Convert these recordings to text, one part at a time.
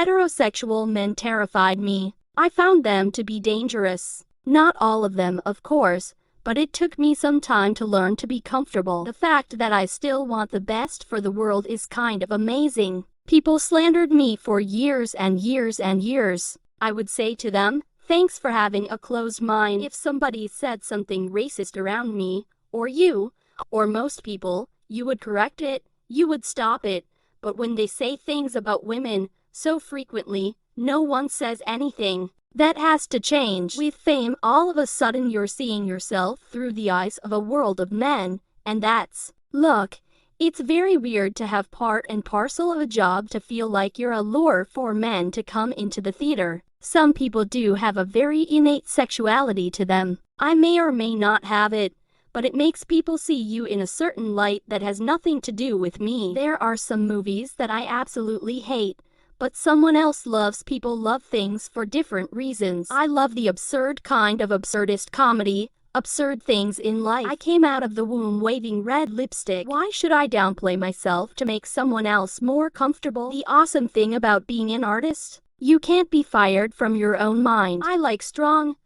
Heterosexual men terrified me. I found them to be dangerous. Not all of them, of course, but it took me some time to learn to be comfortable. The fact that I still want the best for the world is kind of amazing. People slandered me for years and years and years. I would say to them, thanks for having a closed mind. If somebody said something racist around me, or you, or most people, you would correct it, you would stop it. But when they say things about women, so frequently, no one says anything. That has to change. With fame, all of a sudden you're seeing yourself through the eyes of a world of men, and that's, look, it's very weird to have part and parcel of a job to feel like you're a lure for men to come into the theater. Some people do have a very innate sexuality to them. I may or may not have it, but it makes people see you in a certain light that has nothing to do with me. There are some movies that I absolutely hate, but someone else loves. People love things for different reasons. I love the absurd kind of absurdist comedy, absurd things in life. I came out of the womb waving red lipstick. Why should I downplay myself to make someone else more comfortable? The awesome thing about being an artist, you can't be fired from your own mind. I like strong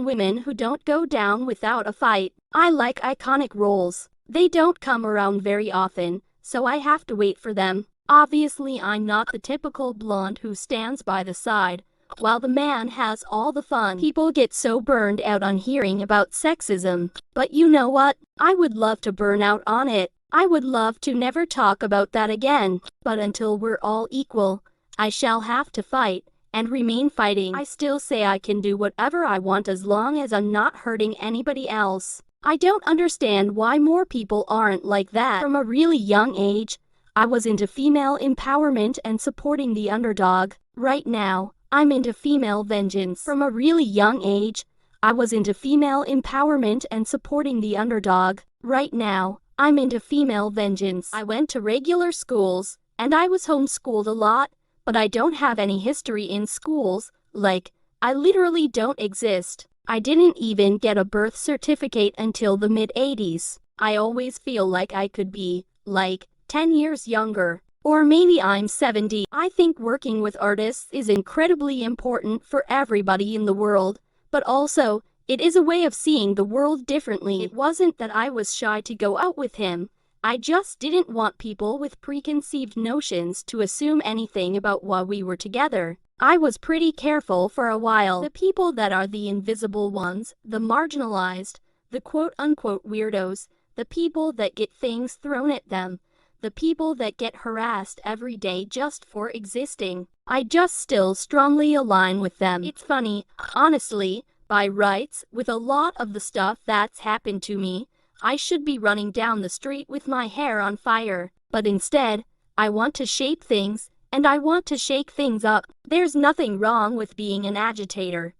women who don't go down without a fight. I like iconic roles. They don't come around very often, so I have to wait for them. Obviously, I'm not the typical blonde who stands by the side while the man has all the fun. People get so burned out on hearing about sexism. But you know what? I would love to burn out on it. I would love to never talk about that again. But until we're all equal, I shall have to fight and remain fighting. I still say I can do whatever I want as long as I'm not hurting anybody else. I don't understand why more people aren't like that. From a really young age, I was into female empowerment and supporting the underdog. Right now, I'm into female vengeance. From a really young age, I was into female empowerment and supporting the underdog. Right now, I'm into female vengeance. I went to regular schools, and I was homeschooled a lot, but I don't have any history in schools. Like, I literally don't exist. I didn't even get a birth certificate until the mid-80s. I always feel like I could be, like, 10 years younger. Or maybe I'm 70. I think working with artists is incredibly important for everybody in the world, but also, it is a way of seeing the world differently. It wasn't that I was shy to go out with him. I just didn't want people with preconceived notions to assume anything about why we were together. I was pretty careful for a while. The people that are the invisible ones, the marginalized, the quote-unquote weirdos, the people that get things thrown at them, the people that get harassed every day just for existing. I just still strongly align with them. It's funny, honestly, by rights, with a lot of the stuff that's happened to me, I should be running down the street with my hair on fire. But instead, I want to shape things, and I want to shake things up. There's nothing wrong with being an agitator.